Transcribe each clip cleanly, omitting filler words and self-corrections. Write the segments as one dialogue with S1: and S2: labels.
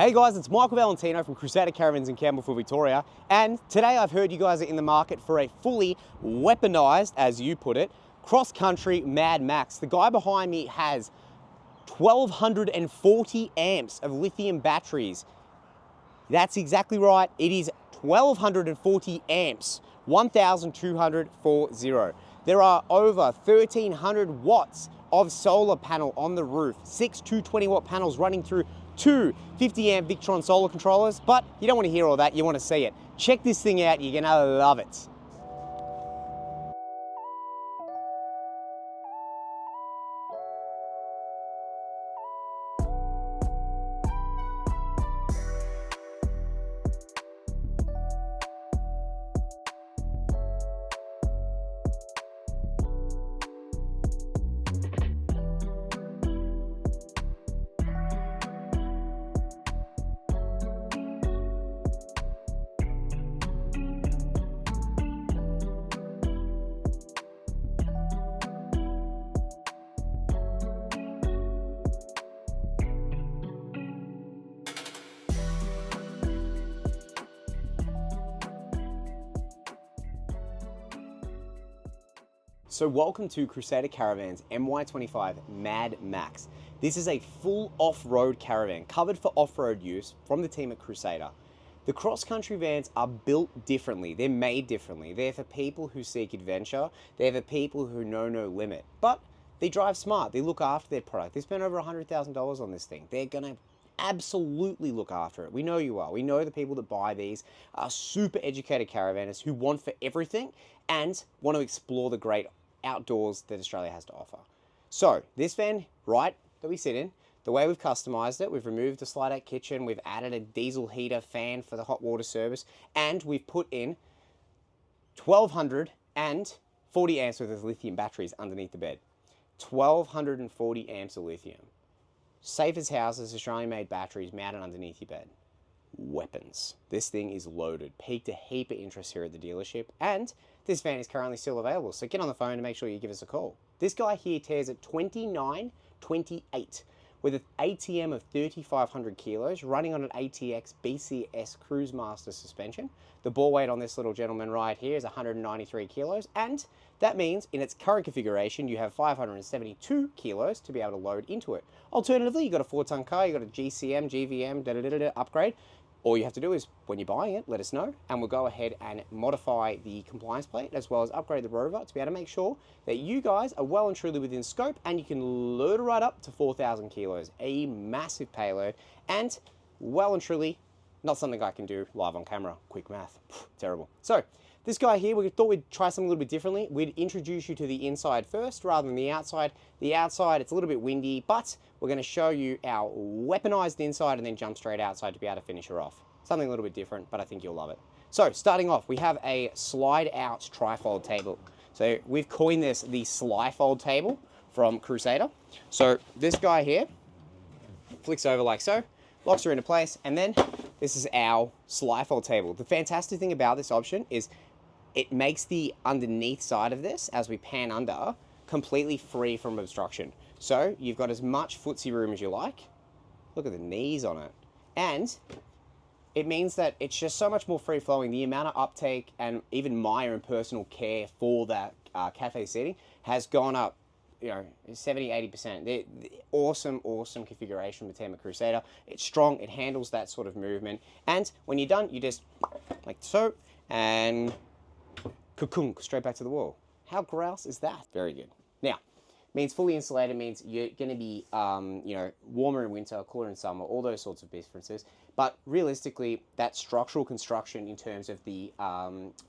S1: Hey guys, it's Michael Valentino from Crusader Caravans in Campbellfield, Victoria, and today I've heard you guys are in the market for a fully weaponized, as you put it, cross-country Mad Max. The guy behind me has 1240 amps of lithium batteries. That's exactly right, it is 1240 amps, 1240. There are over 1300 watts of solar panel on the roof, 6 220 watt panels running through two 50 amp Victron solar controllers, but you don't want to hear all that, you want to see it. Check this thing out, you're gonna love it. So welcome to Crusader Caravans MY25 Mad Max. This is a full off-road caravan covered for off-road use from the team at Crusader. The cross-country vans are built differently, they're made differently. They're for people who seek adventure, they're for people who know no limit. But they drive smart, they look after their product. They spent over $100,000 on this thing. They're gonna absolutely look after it. We know you are. We know the people that buy these are super educated caravanners who want for everything and want to explore the great outdoors that Australia has to offer. So this van, right, that we sit in, the way we've customized it, we've removed the slide-out kitchen, we've added a diesel heater fan for the hot water service, and we've put in 1240 amps worth of lithium batteries underneath the bed. 1240 amps of lithium. Safe as houses, Australian-made batteries mounted underneath your bed. Weapons. This thing is loaded. Peaked a heap of interest here at the dealership, and this van is currently still available, so get on the phone and make sure you give us a call. This guy here tears at 29.28 with an ATM of 3,500 kilos running on an ATX BCS Cruisemaster suspension. The bore weight on this little gentleman right here is 193 kilos, and that means in its current configuration you have 572 kilos to be able to load into it. Alternatively, you've got a 4-ton car, you've got a GCM, GVM, upgrade. All you have to do is, when you're buying it, let us know, and we'll go ahead and modify the compliance plate as well as upgrade the rover to be able to make sure that you guys are well and truly within scope and you can load it right up to 4,000 kilos, a massive payload, and well and truly not something I can do live on camera. Quick math, terrible. So this guy here, we thought we'd try something a little bit differently. We'd introduce you to the inside first rather than the outside. The outside, it's a little bit windy, but we're going to show you our weaponized inside and then jump straight outside to be able to finish her off. Something a little bit different, but I think you'll love it. So starting off, we have a slide out trifold table. So we've coined this the Slyfold table from Crusader. So this guy here flicks over like so, locks her into place, and then this is our Slyfold table. The fantastic thing about this option is it makes the underneath side of this, as we pan under, completely free from obstruction. So you've got as much footsie room as you like. Look at the knees on it. And it means that it's just so much more free-flowing. The amount of uptake and even my own personal care for that cafe seating has gone up, 70–80%. The awesome configuration with Team Crusader. It's strong, it handles that sort of movement. And when you're done, you just, like so, and cocoon, straight back to the wall. How grouse is that? Very good. Now, means fully insulated means you're going to be, warmer in winter, cooler in summer, all those sorts of differences. But realistically, that structural construction in terms of the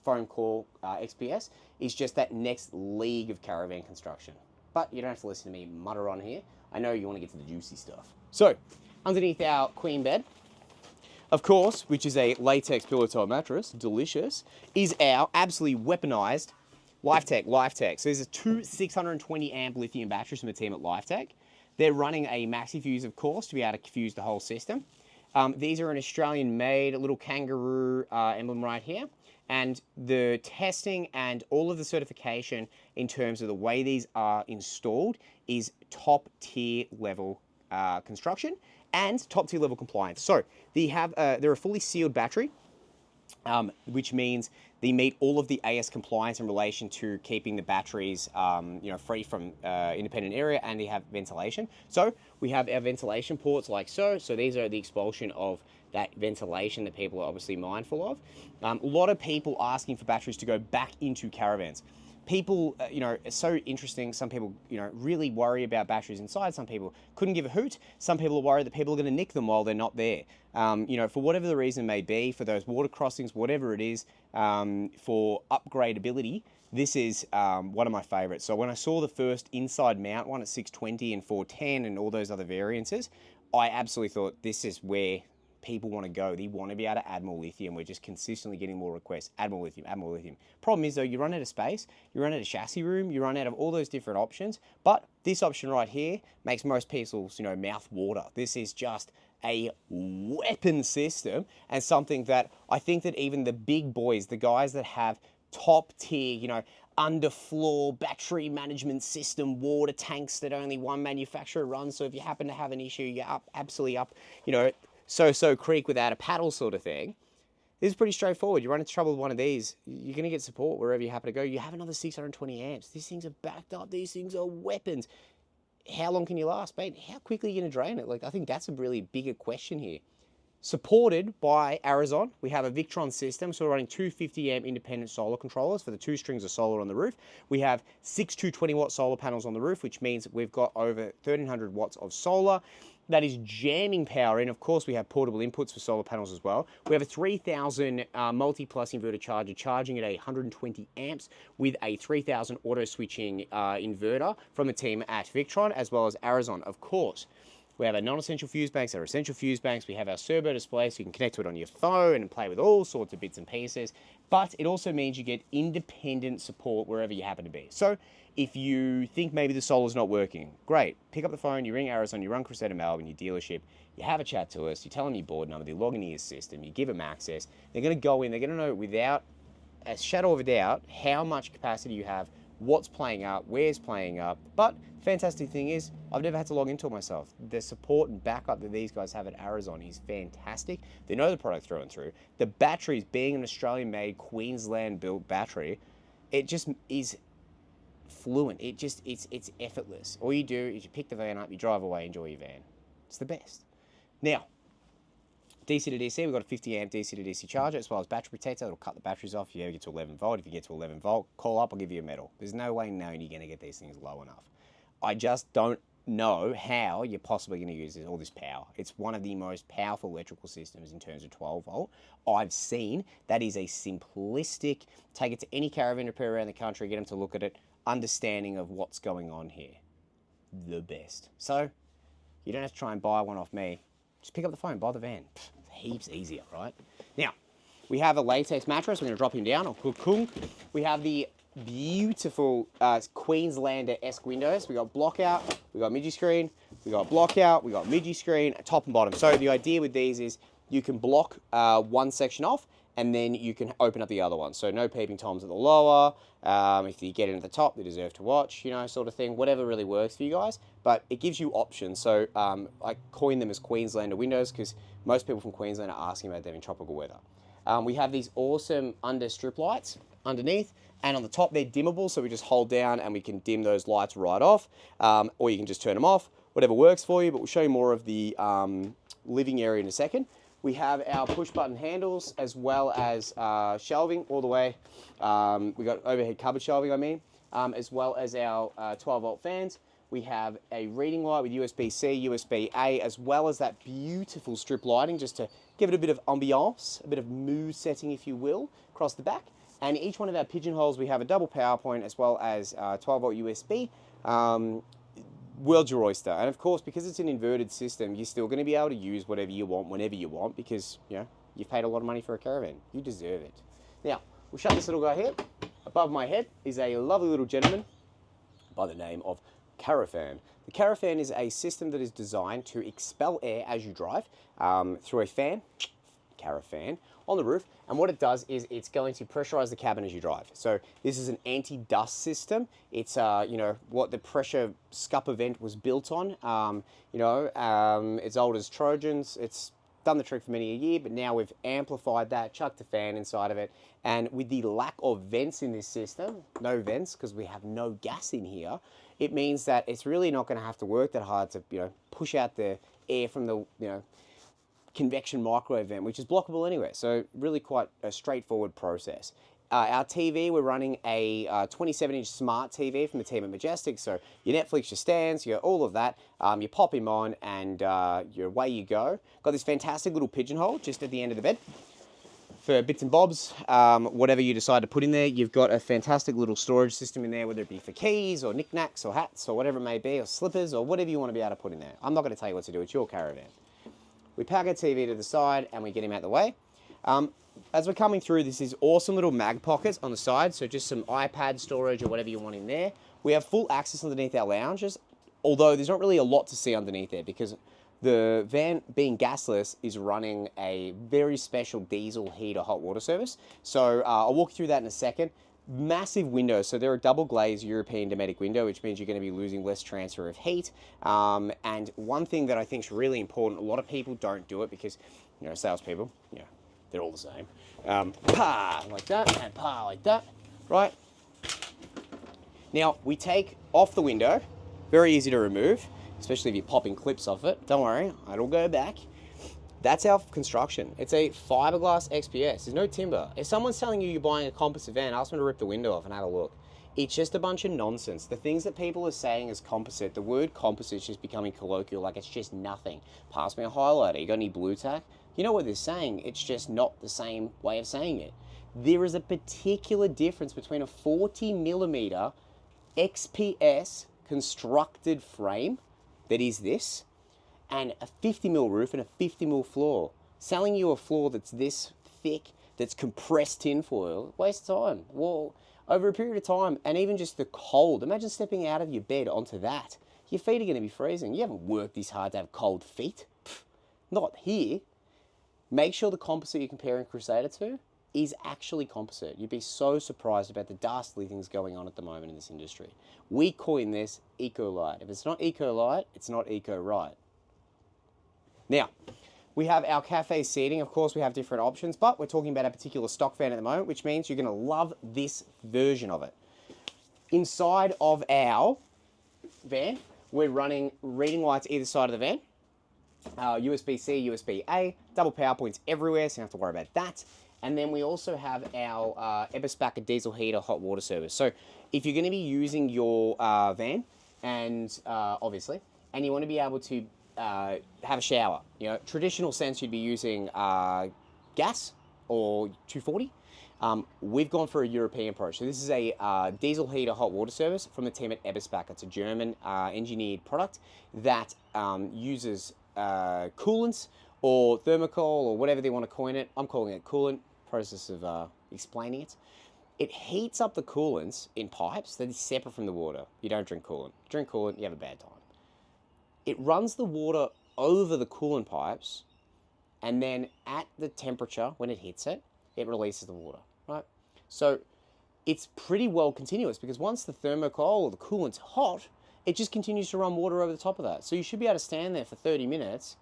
S1: foam core XPS is just that next league of caravan construction. But you don't have to listen to me mutter on here. I know you want to get to the juicy stuff. So, underneath our queen bed, of course, which is a latex pillow top mattress, delicious, is our absolutely weaponized LifeTech. So these are two 620 amp lithium batteries from the team at LifeTech. They're running a maxi fuse, of course, to be able to fuse the whole system. These are an Australian-made little kangaroo emblem right here. And the testing and all of the certification in terms of the way these are installed is top tier level construction and top tier level compliance. So they're a fully sealed battery, which means they meet all of the AS compliance in relation to keeping the batteries, free from independent area, and they have ventilation. So we have our ventilation ports like so. So these are the expulsion of that ventilation that people are obviously mindful of. A lot of people asking for batteries to go back into caravans. People, it's so interesting. Some people, really worry about batteries inside. Some people couldn't give a hoot. Some people are worried that people are going to nick them while they're not there. For whatever the reason may be, for those water crossings, whatever it is, for upgradability, this is one of my favorites. So when I saw the first inside mount one at 620 and 410 and all those other variances, I absolutely thought this is where people want to go. They want to be able to add more lithium. We're just consistently getting more requests. Add more lithium, add more lithium. Problem is though, you run out of space, you run out of chassis room, you run out of all those different options. But this option right here makes most people's, mouth water. This is just a weapon system, and something that I think that even the big boys, the guys that have top tier, underfloor battery management system, water tanks that only one manufacturer runs. So if you happen to have an issue, you're absolutely up, so creek without a paddle sort of thing. This is pretty straightforward. You run into trouble with one of these, you're going to get support wherever you happen to go. You have another 620 amps. These things are backed up. These things are weapons. How long can you last, mate? How quickly are you going to drain it? I think that's a really bigger question here. Supported by Caravan, we have a Victron system, so we're running two 50 amp independent solar controllers for the 2 strings of solar on the roof. We have 6 220 watt solar panels on the roof, which means we've got over 1300 watts of solar. That is jamming power in. Of course, we have portable inputs for solar panels as well. We have a 3000 multi-plus inverter charger charging at 120 amps with a 3000 auto switching inverter from the team at Victron, as well as Caravan, of course. We have our non-essential fuse banks, our essential fuse banks. We have our Servo display, so you can connect to it on your phone and play with all sorts of bits and pieces. But it also means you get independent support wherever you happen to be. So if you think maybe the solar's not working, great. Pick up the phone, you ring Caravan, you run Crusader Melbourne, your dealership, you have a chat to us, you tell them your board number, they log into your system, you give them access. They're going to go in, they're going to know without a shadow of a doubt how much capacity you have, what's playing up, where's playing up. But fantastic thing is, I've never had to log into it myself. The support and backup that these guys have at Caravan is fantastic. They know the product through and through. The batteries, being an Australian-made, Queensland-built battery, it just is fluent. It's effortless. All you do is you pick the van up, you drive away, enjoy your van. It's the best. Now, DC to DC, we've got a 50 amp DC to DC charger, as well as battery protector. It'll cut the batteries off if you ever get to 11 volt. If you get to 11 volt, call up, I'll give you a medal. There's no way known you're going to get these things low enough. I just don't know how you're possibly going to use all this power. It's one of the most powerful electrical systems in terms of 12 volt I've seen. That is a simplistic, take it to any caravan repair around the country, get them to look at it, understanding of what's going on here. The best. So you don't have to try and buy one off me. Just pick up the phone, buy the van. Heaps easier, right? Now, we have a latex mattress. We're going to drop him down. We have the beautiful Queenslander-esque windows. We got block out, we got midgie screen, we got block out, we got midgie screen, top and bottom. So the idea with these is you can block one section off, and then you can open up the other one. So no peeping toms at the lower. If you get in at the top, they deserve to watch, sort of thing. Whatever really works for you guys. But it gives you options. So I coined them as Queenslander windows because most people from Queensland are asking about them in tropical weather. We have these awesome under strip lights underneath. And on the top, they're dimmable. So we just hold down and we can dim those lights right off. Or you can just turn them off. Whatever works for you. But we'll show you more of the living area in a second. We have our push-button handles as well as shelving all the way. We got overhead cupboard shelving, as well as our 12-volt fans. We have a reading light with USB-C, USB-A, as well as that beautiful strip lighting just to give it a bit of ambiance, a bit of mood setting, if you will, across the back. And each one of our pigeonholes, we have a double power point as well as 12-volt USB. World's your oyster. And of course, because it's an inverted system, you're still going to be able to use whatever you want, whenever you want, because, you've paid a lot of money for a caravan. You deserve it. Now, we'll shut this little guy here. Above my head is a lovely little gentleman by the name of Caravan. The Caravan is a system that is designed to expel air as you drive through a fan. Caravan on the roof. And what it does is it's going to pressurize the cabin as you drive. So this is an anti-dust system. It's, you know, what the pressure scupper vent was built on. It's old as Trojans. It's done the trick for many a year, but now we've amplified that, chucked a fan inside of it. And with the lack of vents in this system, no vents because we have no gas in here, it means that it's really not going to have to work that hard to, you know, push out the air from the, you know, convection microwave vent, which is blockable anyway. So really quite a straightforward process. Our TV, we're running a 27-inch smart TV from the team at Majestic. So your Netflix, your stands, your all of that, you pop him on and your away you go. Got this fantastic little pigeonhole just at the end of the bed for bits and bobs, whatever you decide to put in there. You've got a fantastic little storage system in there, whether it be for keys or knickknacks or hats or whatever it may be, or slippers or whatever you want to be able to put in there. I'm not going to tell you what to do. It's your Caravan. We pack our TV to the side and we get him out the way. As we're coming through, this is awesome little mag pockets on the side, so just some iPad storage or whatever you want in there. We have full access underneath our lounges, although there's not really a lot to see underneath there because the van, being gasless, is running a very special diesel heater hot water service. So I'll walk you through that in a second. Massive windows, so they're a double glazed European Dometic window, which means you're going to be losing less transfer of heat. And one thing that I think is really important, a lot of people don't do it because, you know, salespeople, you know, they're all the same. Pa like that and pa like that, right? Now we take off the window, very easy to remove, especially if you're popping clips off it. Don't worry, it'll go back. That's our construction. It's a Fibreglass XPS. There's no timber. If someone's telling you you're buying a composite van, ask them to rip the window off and have a look. It's just a bunch of nonsense. The things that people are saying as composite, the word composite is just becoming colloquial, like it's just nothing. Pass me a highlighter. You got any blue tack? You know what they're saying. It's just not the same way of saying it. There is a particular difference between a 40mm XPS constructed frame, that is this, and a 50mm roof and a 50mm floor. Selling you a floor that's this thick, that's compressed tinfoil, waste of time. Well, over a period of time, and even just the cold, imagine stepping out of your bed onto that. Your feet are going to be freezing. You haven't worked this hard to have cold feet. Pff, not here. Make sure the composite you're comparing Crusader to is actually composite. You'd be so surprised about the dastardly things going on at the moment in this industry. We coin this eco-light. If it's not eco-light, it's not eco-right. Now, we have our cafe seating. Of course, we have different options, but we're talking about a particular stock van at the moment, which means you're going to love this version of it. Inside of our van, we're running reading lights either side of the van. USB-C, USB-A, double power points everywhere, so you don't have to worry about that. And then we also have our Eberspacher diesel heater hot water service. So if you're going to be using your van, and obviously, and you want to be able to have a shower, you know, traditional sense you'd be using gas or 240. We've gone for a European approach. So this is a diesel heater hot water service from the team at Eberspacher. It's a German engineered product that uses coolants or thermocol or whatever they want to coin it. I'm calling it coolant, process of explaining it. It heats up the coolants in pipes that is separate from the water. You don't drink coolant. Drink coolant, you have a bad time. It runs the water over the coolant pipes, and then at the temperature, when it hits it, it releases the water, right? So it's pretty well continuous because once the thermocol or the coolant's hot, it just continues to run water over the top of that. So you should be able to stand there for 30 minutes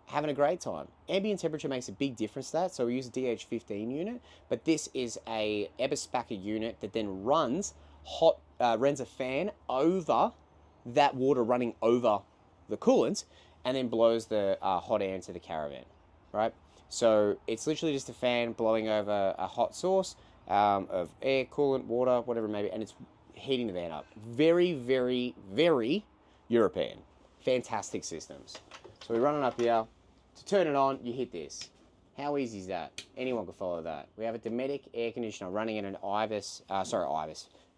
S1: having a great time. Ambient temperature makes a big difference to that, so we use a DH15 unit, but this is a Eberspacher unit that then runs runs a fan over that water running over the coolant and then blows the hot air into the Caravan, right? So it's literally just a fan blowing over a hot source of air, coolant, water, whatever it may be, and it's heating the van up. Very, very, very European. Fantastic systems. So we run it up here. To turn it on, you hit this. How easy is that? Anyone can follow that. We have a Dometic air conditioner running in an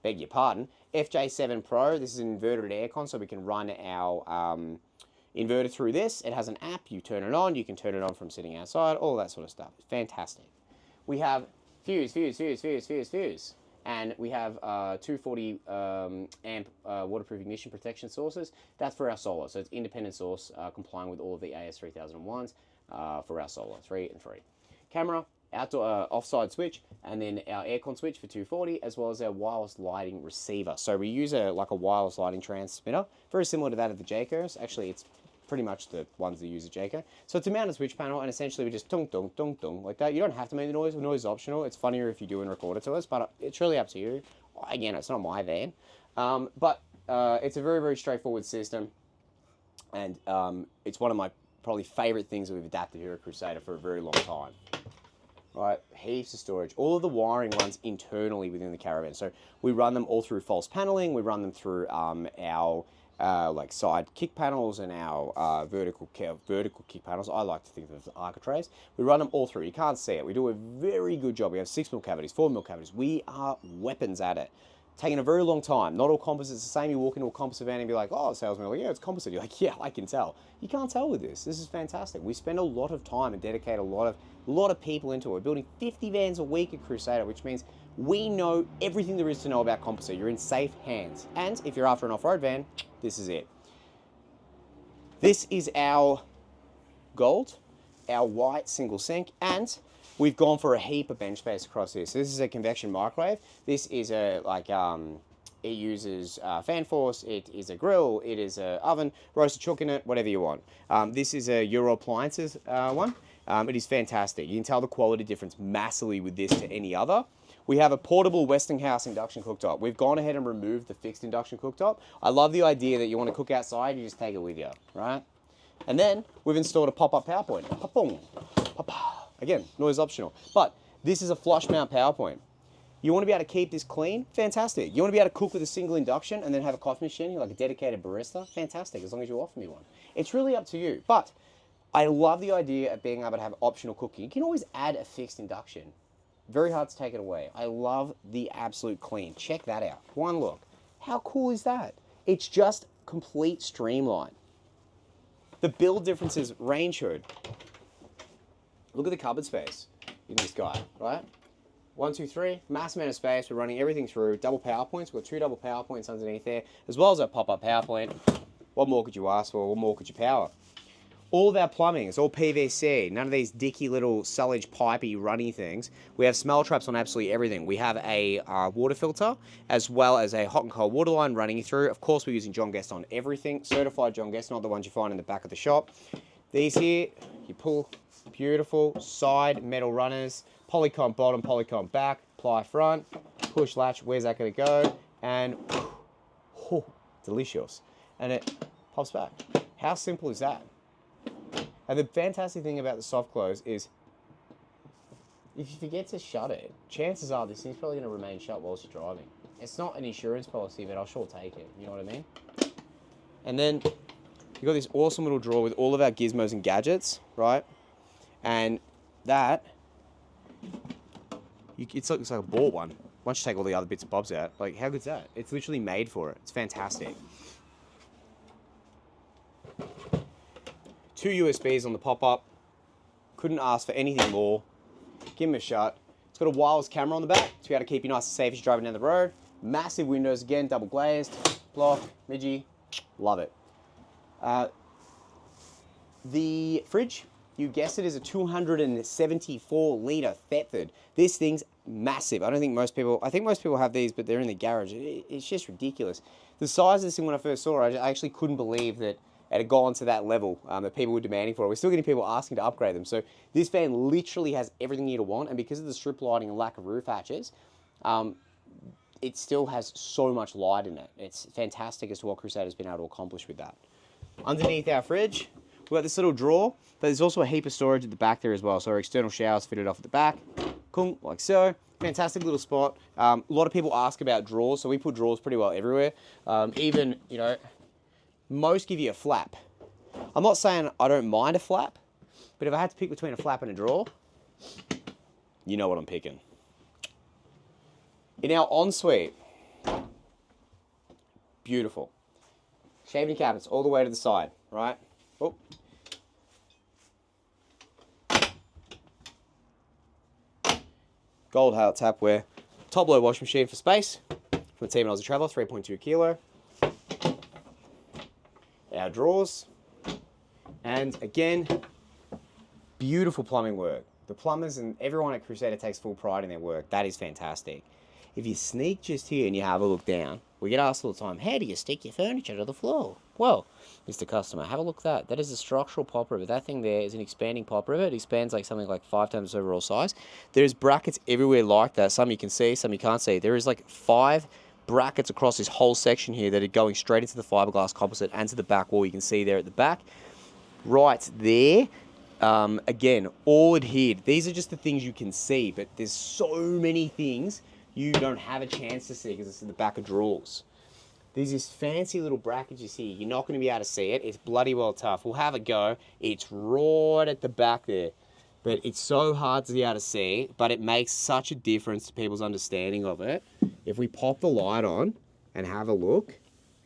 S1: beg your pardon, FJ7 Pro. This is an inverted aircon, so we can run our inverter through this. It has an app. You turn it on. You can turn it on from sitting outside, all that sort of stuff. Fantastic. We have fuse. And we have 240 amp waterproof ignition protection sources. That's for our solar. So it's independent source complying with all of the AS3001s for our solar, 3 and 3. camera, outdoor offside switch, and then our aircon switch for 240, as well as our wireless lighting receiver. So we use a wireless lighting transmitter, very similar to that of the Jaycos. Actually, it's pretty much the ones that use a Jayco. So it's a mounted switch panel, and essentially we just dong, dong, dong, dong, like that. You don't have to make the noise. The noise is optional. It's funnier if you do and record it to us, but it's really up to you. Again, it's not my van. But it's a very, very straightforward system, and it's one of my probably favorite things that we've adapted here at Crusader for a very long time. Right, heaps of storage. All of the wiring runs internally within the Caravan. So we run them all through false paneling. We run them through our like side kick panels and our vertical kick panels. I like to think of them as architraves. We run them all through. You can't see it. We do a very good job. We have 6mm cavities, 4mm cavities. We are weapons at it. Taking a very long time. Not all composites the same. You walk into a composite van and be like, oh, salesman, like, yeah, it's composite. You're like, yeah, I can tell. You can't tell with this. This is fantastic. We spend a lot of time and dedicate a lot of people into it. We're building 50 vans a week at Crusader, which means we know everything there is to know about composite. You're in safe hands. And if you're after an off-road van, this is it. This is our gold, our white single sink, and we've gone for a heap of bench space across this. This is a convection microwave. This is a, it uses fan force, it is a grill, it is an oven, roasted chook in it, whatever you want. This is a Euro Appliances one. It is fantastic. You can tell the quality difference massively with this to any other. We have a portable Westinghouse induction cooktop. We've gone ahead and removed the fixed induction cooktop. I love the idea that you want to cook outside, you just take it with you, right? And then we've installed a pop-up power point. Pop-boom, pop-pow. Again, noise optional. But this is a flush mount power point. You want to be able to keep this clean? Fantastic. You want to be able to cook with a single induction and then have a coffee machine, like a dedicated barista? Fantastic, as long as you offer me one. It's really up to you. But I love the idea of being able to have optional cooking. You can always add a fixed induction. Very hard to take it away. I love the absolute clean. Check that out. One look. How cool is that? It's just complete streamline. The build differences, range hood. Look at the cupboard space in this guy, right? 1, 2, 3, massive amount of space. We're running everything through. Double power points. We've got 2 double power points underneath there, as well as a pop-up power point. What more could you ask for? What more could you power? All of our plumbing is all PVC. None of these dicky little sullage pipey runny things. We have smell traps on absolutely everything. We have a water filter as well as a hot and cold water line running through. Of course, we're using John Guest on everything. Certified John Guest, not the ones you find in the back of the shop. These here, you pull, beautiful, side metal runners, polycomb bottom, polycomb back, ply front, push latch, where's that gonna go? And, oh, delicious. And it pops back. How simple is that? And the fantastic thing about the soft close is if you forget to shut it, chances are this thing's probably going to remain shut whilst you're driving. It's not an insurance policy, but I'll sure take it. You know what I mean? And then you've got this awesome little drawer with all of our gizmos and gadgets, right? And that, it's like a bought one. Once you take all the other bits and bobs out, like how good's that? It's literally made for it. It's fantastic. 2 USBs on the pop-up. Couldn't ask for anything more. Give them a shot. It's got a wireless camera on the back to be able to keep you nice and safe as you're driving down the road. Massive windows again, double glazed, block, midgie. Love it. The fridge, you guessed it, is a 274-litre Thetford. This thing's massive. I think most people have these, but they're in the garage. It's just ridiculous. The size of this thing when I first saw it, I actually couldn't believe that it had gone to that level that people were demanding for it. We're still getting people asking to upgrade them. So this van literally has everything you'd want, and because of the strip lighting and lack of roof hatches, it still has so much light in it. It's fantastic as to what Crusader's been able to accomplish with that. Underneath our fridge, we've got this little drawer, but there's also a heap of storage at the back there as well. So our external showers fitted off at the back, cool, like so. Fantastic little spot. A lot of people ask about drawers, so we put drawers pretty well everywhere. Even, you know, most give you a flap. I'm not saying I don't mind a flap, but if I had to pick between a flap and a drawer, you know what I'm picking. In our ensuite, beautiful. Shaving cabinets all the way to the side, right? Oh. Gold Hale tapware. Top load washing machine for space. From the team Aussie Traveller, 3.2 kilo. Our drawers, and again, beautiful plumbing work. The plumbers and everyone at Crusader takes full pride in their work. That is fantastic. If you sneak just here and you have a look down, we get asked all the time, how do you stick your furniture to the floor? Well, Mr. Customer, have a look at that. That is a structural pop rivet. That thing there is an expanding pop rivet. It expands like something like 5 times overall size. There's brackets everywhere like that. Some you can see, some you can't see. There is like 5 brackets across this whole section here that are going straight into the fiberglass composite and to the back wall. You can see there at the back. Right there. Again, all adhered. These are just the things you can see, but there's so many things you don't have a chance to see because it's in the back of drawers. There's this fancy little bracket you see. You're not going to be able to see it. It's bloody well tough. We'll have a go. It's right at the back there. But it's so hard to be able to see, but it makes such a difference to people's understanding of it. If we pop the light on and have a look,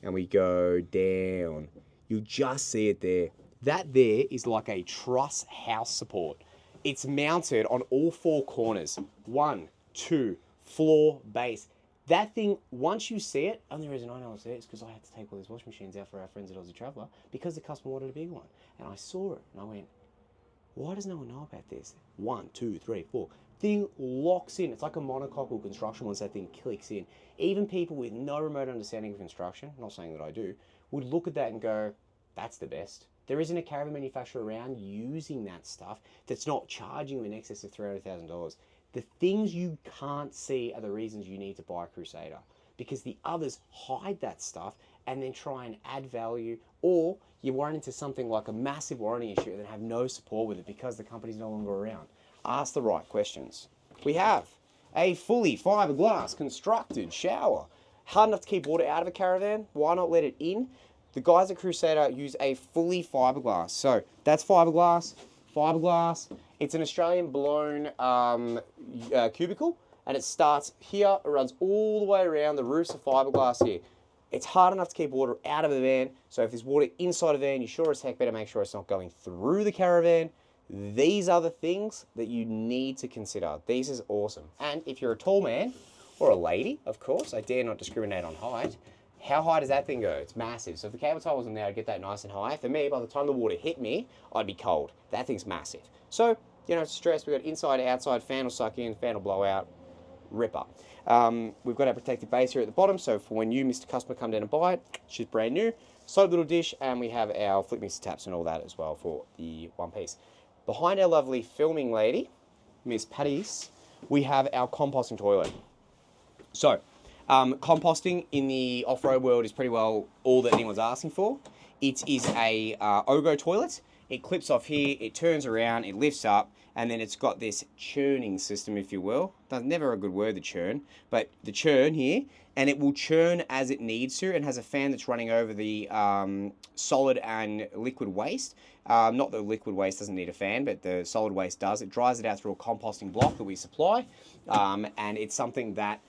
S1: and we go down, you'll just see it there. That there is like a truss house support. It's mounted on all 4 corners. 1, 2, floor, base. That thing, once you see it, only reason I know it's there is because I had to take all these washing machines out for our friends at Aussie Traveller because the customer wanted a big one. And I saw it and I went, why does no one know about this? 1, 2, 3, 4. Thing locks in. It's like a monocoque construction once that thing clicks in. Even people with no remote understanding of construction, not saying that I do, would look at that and go, that's the best. There isn't a caravan manufacturer around using that stuff that's not charging you in excess of $300,000. The things you can't see are the reasons you need to buy a Crusader, because the others hide that stuff and then try and add value, or you run into something like a massive warranty issue and then have no support with it because the company's no longer around. Ask the right questions. We have a fully fiberglass constructed shower. Hard enough to keep water out of a Caravan. Why not let it in? The guys at Crusader use a fully fiberglass. So that's fiberglass, fiberglass. It's an Australian blown cubicle, and it starts here, it runs all the way around. The roofs are fiberglass here. It's hard enough to keep water out of the van, so if there's water inside a van, you sure as heck better make sure it's not going through the Caravan. These are the things that you need to consider. This is awesome. And if you're a tall man, or a lady, of course, I dare not discriminate on height, how high does that thing go? It's massive. So if the cable tie wasn't there, I'd get that nice and high. For me, by the time the water hit me, I'd be cold. That thing's massive. So, you know, stress, we've got inside, outside, fan will suck in, fan will blow out, ripper. We've got our protective base here at the bottom, so for when you, Mr. Customer, come down and buy it, she's brand new. Soap little dish, and we have our flip mixer taps and all that as well for the one piece. Behind our lovely filming lady, Miss Patty's, we have our composting toilet. So, composting in the off-road world is pretty well all that anyone's asking for. It is a Ogo toilet. It clips off here, it turns around, it lifts up, and then it's got this churning system, if you will. That's never a good word, the churn, but the churn here, and it will churn as it needs to, and has a fan that's running over the solid and liquid waste. Not that liquid waste doesn't need a fan, but the solid waste does. It dries it out through a composting block that we supply, and it's something that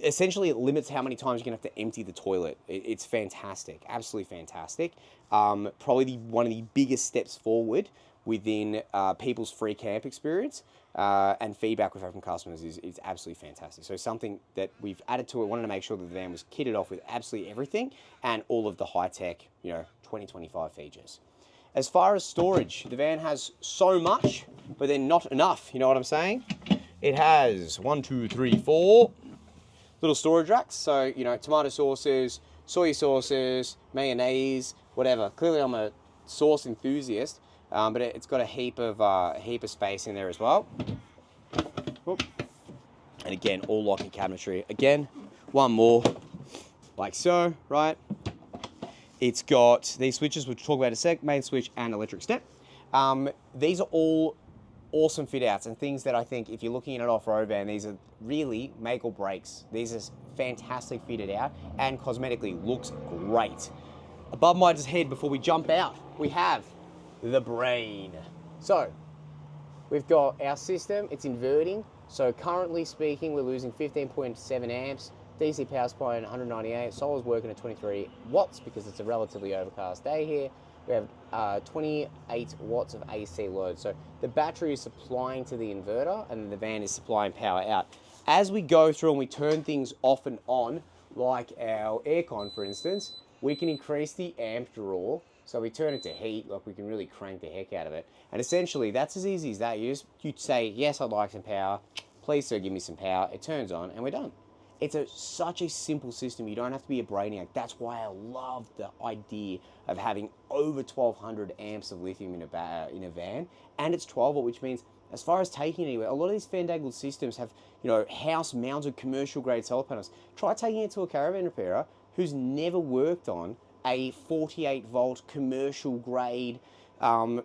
S1: essentially it limits how many times you're going to have to empty the toilet. It's fantastic, absolutely fantastic. Probably one of the biggest steps forward within people's free camp experience, and feedback we've had from customers is absolutely fantastic. So something that we've added to it, wanted to make sure that the van was kitted off with absolutely everything and all of the high-tech, 2025 features. As far as storage, the van has so much, but then not enough, you know what I'm saying? It has 1, 2, 3, 4 little storage racks. So, tomato sauces, soy sauces, mayonnaise, whatever. Clearly I'm a sauce enthusiast, but it's got a heap of space in there as well. Whoop. And again, all locking cabinetry. Again, one more, like so, right? It's got these switches, which we'll talk about in a sec, main switch and electric step. These are all awesome fit outs and things that I think if you're looking at an off-road van, these are really make or breaks. These are fantastic fitted out and cosmetically looks great. Above my head before we jump out, we have the brain. So we've got our system, it's inverting. So currently speaking, we're losing 15.7 amps, DC power supply at 198, solar's working at 23 watts because it's a relatively overcast day here. We have 28 watts of AC load. So the battery is supplying to the inverter and the van is supplying power out. As we go through and we turn things off and on, like our aircon for instance, we can increase the amp draw So we turn it to heat, like we can really crank the heck out of it. And essentially, that's as easy as that. You say, yes, I'd like some power. Please, sir, give me some power. It turns on, and we're done. It's such a simple system. You don't have to be a brainiac. That's why I love the idea of having over 1,200 amps of lithium in a van. And it's 12 volt, which means as far as taking it anywhere, a lot of these fandangled systems have, house-mounted commercial-grade solar panels. Try taking it to a caravan repairer who's never worked on a 48-volt commercial-grade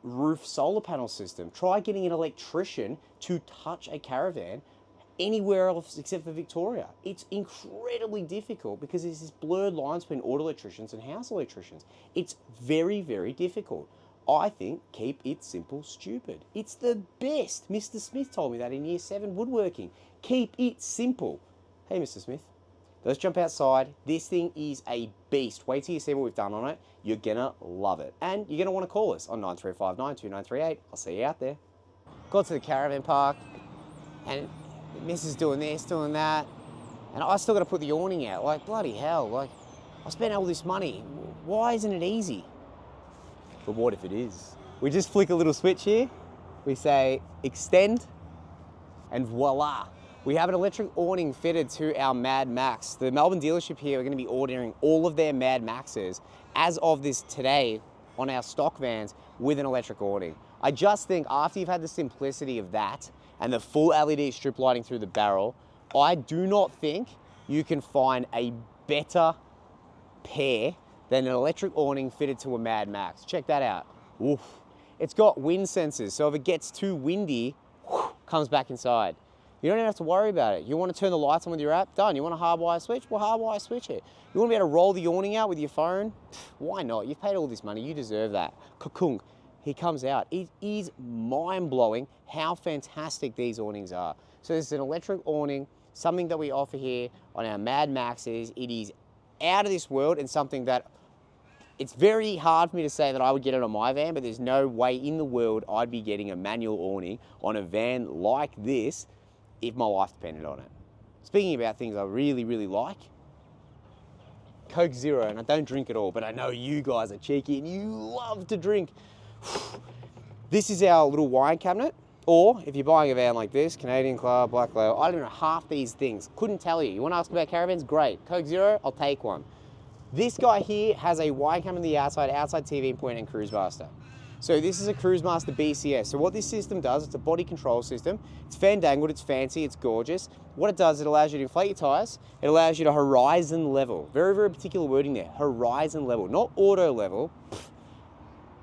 S1: roof solar panel system. Try getting an electrician to touch a caravan anywhere else except for Victoria. It's incredibly difficult because there's this blurred lines between auto electricians and house electricians. It's very, very difficult. I think keep it simple, stupid. It's the best. Mr. Smith told me that in year 7 woodworking. Keep it simple. Hey, Mr. Smith, let's jump outside. This thing is a beast. Wait till you see what we've done on it. You're gonna love it. And you're gonna wanna call us on 93592938. I'll see you out there. Got to the caravan park and Missus doing this, doing that. And I still gotta put the awning out. Like, bloody hell, like, I spent all this money. Why isn't it easy? But what if it is? We just flick a little switch here. We say extend and voila. We have an electric awning fitted to our Mad Max. The Melbourne dealership here, we're gonna be ordering all of their Mad Maxes as of this today on our stock vans with an electric awning. I just think after you've had the simplicity of that and the full LED strip lighting through the barrel, I do not think you can find a better pair than an electric awning fitted to a Mad Max. Check that out. Oof. It's got wind sensors, so if it gets too windy, comes back inside. You don't even have to worry about it. You want to turn the lights on with your app? Done. You want a hardwire switch? Well, hardwire switch it. You want to be able to roll the awning out with your phone? Why not? You've paid all this money. You deserve that. Kakung. He comes out. It is mind-blowing how fantastic these awnings are. So this is an electric awning, something that we offer here on our Mad Maxes. It is out of this world and something that it's very hard for me to say that I would get it on my van, but there's no way in the world I'd be getting a manual awning on a van like this if my life depended on it. Speaking about things I really, really like, Coke Zero, and I don't drink at all, but I know you guys are cheeky and you love to drink. This is our little wine cabinet, or if you're buying a van like this, Canadian Club, Black Label, I don't know half these things, couldn't tell you. You want to ask about caravans? Great. Coke Zero, I'll take one. This guy here has a wine cabinet on the outside TV input and Cruise Master. So this is a Cruise Master BCS. So what this system does, it's a body control system. It's fandangled, it's fancy, it's gorgeous. What it does, it allows you to inflate your tires. It allows you to horizon level. Very, very particular wording there. Horizon level, not auto level.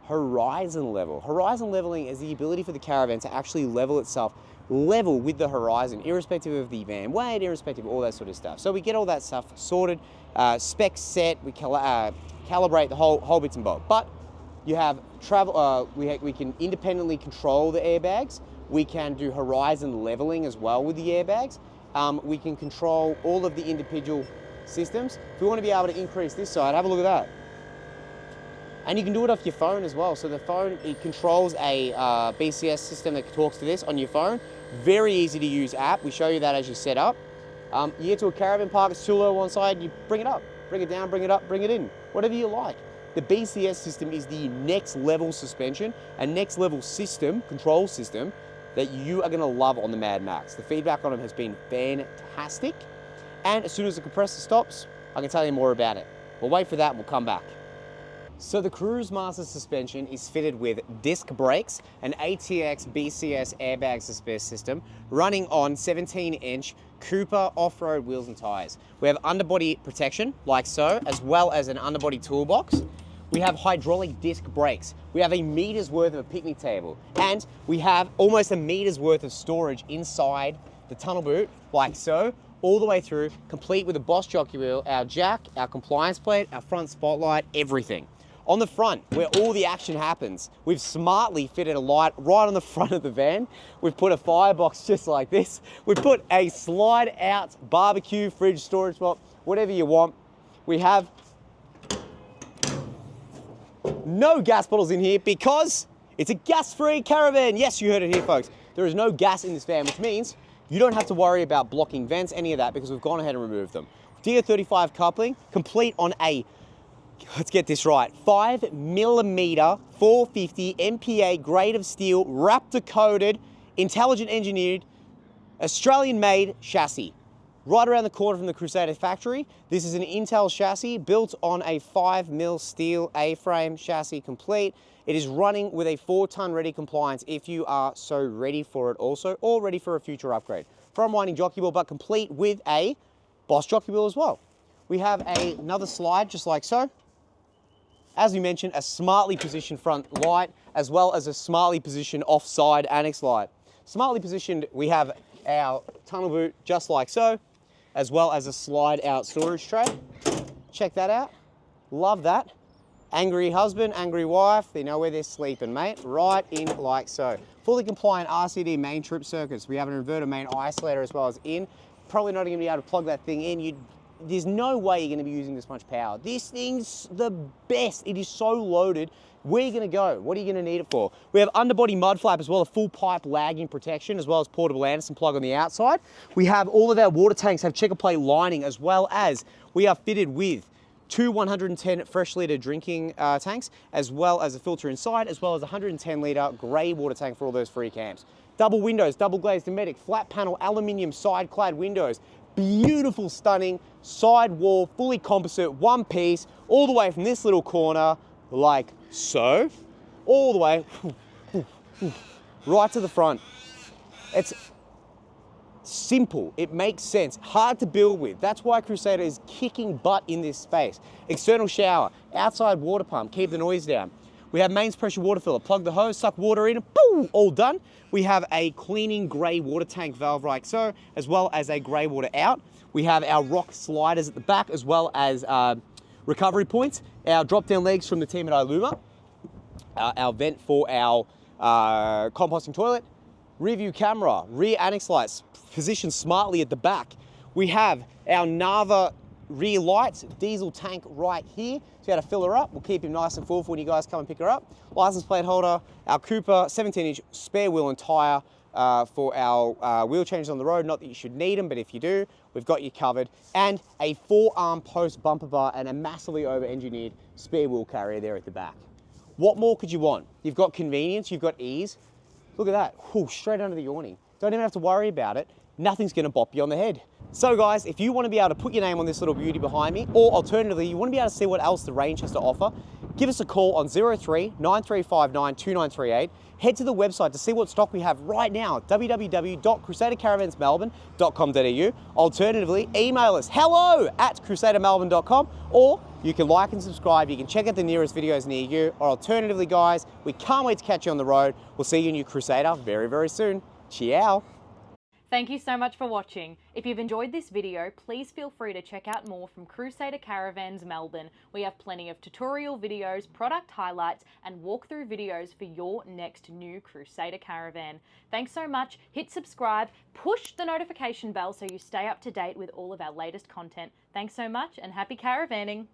S1: Horizon level. Horizon leveling is the ability for the caravan to actually level itself level with the horizon, irrespective of the van weight, irrespective of all that sort of stuff. So we get all that stuff sorted, specs set, we calibrate the whole bits and bobs. But you have travel, we can independently control the airbags. We can do horizon leveling as well with the airbags. We can control all of the individual systems. If we want to be able to increase this side, have a look at that. And you can do it off your phone as well. So the phone, it controls a BCS system that talks to this on your phone. Very easy to use app. We show you that as you set up. You get to a caravan park, it's too low on side, you bring it up, bring it down, bring it up, bring it in, whatever you like. The BCS system is the next level suspension, a next level system, control system, that you are gonna love on the Mad Max. The feedback on them has been fantastic. And as soon as the compressor stops, I can tell you more about it. We'll wait for that and we'll come back. So the Cruise Master suspension is fitted with disc brakes, an ATX BCS airbag suspension system, running on 17-inch Cooper off-road wheels and tires. We have underbody protection, like so, as well as an underbody toolbox. We have hydraulic disc brakes. We have a meter's worth of a picnic table. And we have almost a meter's worth of storage inside the tunnel boot, like so, all the way through, complete with a Boss jockey wheel, our jack, our compliance plate, our front spotlight, everything. On the front, where all the action happens, we've smartly fitted a light right on the front of the van. We've put a firebox just like this. We've put a slide out barbecue, fridge, storage spot, whatever you want. We have no gas bottles in here because it's a gas-free caravan. Yes, you heard it here, folks. There is no gas in this van, which means you don't have to worry about blocking vents, any of that, because we've gone ahead and removed them. DR35 coupling, complete on a let's get this right, 5mm 450 MPa grade of steel, Raptor coated, intelligent engineered, Australian made chassis. Right around the corner from the Crusader factory. This is an Intel chassis built on a 5mm steel A-frame chassis complete. It is running with a 4-ton ready compliance if you are so ready for it also, or ready for a future upgrade. From winding jockey wheel, but complete with a Boss jockey wheel as well. We have another slide just like so. As we mentioned, a smartly positioned front light, as well as a smartly positioned offside annex light. Smartly positioned, we have our tunnel boot just like so, as well as a slide out storage tray. Check that out. Love that. Angry husband, angry wife, they know where they're sleeping, mate. Right in like so. Fully compliant RCD main trip circuits. We have an inverter main isolator as well as in. Probably not going to be able to plug that thing in. There's no way you're going to be using this much power. This thing's the best. It is so loaded. Where are you going to go? What are you going to need it for? We have underbody mud flap as well, a full pipe lagging protection, as well as portable Anderson plug on the outside. We have all of our water tanks have checker plate lining, as well as we are fitted with 2 110 fresh litre drinking tanks, as well as a filter inside, as well as a 110 litre grey water tank for all those free camps. Double windows, double glazed Dometic, flat panel, aluminium side clad windows. Beautiful, stunning, side wall, fully composite, one piece, all the way from this little corner, like so, all the way, right to the front. It's simple, it makes sense, hard to build with. That's why Crusader is kicking butt in this space. External shower, outside water pump, keep the noise down. We have mains pressure water filler, plug the hose, suck water in, boom, all done. We have a cleaning grey water tank valve like so, as well as a grey water out. We have our rock sliders at the back, as well as recovery points. Our drop down legs from the team at Iluma. Our vent for our composting toilet. Rear view camera, rear annex lights, positioned smartly at the back. We have our Nava rear lights, diesel tank right here. So you got to fill her up. We'll keep him nice and full for when you guys come and pick her up. License plate holder, our Cooper 17-inch spare wheel and tyre for our wheel changes on the road. Not that you should need them, but if you do, we've got you covered. And a 4-arm post bumper bar and a massively over-engineered spare wheel carrier there at the back. What more could you want? You've got convenience, you've got ease. Look at that, whew, straight under the awning. Don't even have to worry about it. Nothing's gonna bop you on the head. So guys, if you wanna be able to put your name on this little beauty behind me, or alternatively, you wanna be able to see what else the range has to offer, give us a call on 03 9359 2938. Head to the website to see what stock we have right now, www.crusadercaravansmelbourne.com.au. Alternatively, email us hello@crusadermelbourne.com, or you can like and subscribe. You can check out the nearest videos near you, or alternatively, guys, we can't wait to catch you on the road. We'll see you in your Crusader very, very soon. Ciao.
S2: Thank you so much for watching. If you've enjoyed this video, please feel free to check out more from Crusader Caravans Melbourne. We have plenty of tutorial videos, product highlights, and walkthrough videos for your next new Crusader Caravan. Thanks so much. Hit subscribe, push the notification bell so you stay up to date with all of our latest content. Thanks so much and happy caravanning.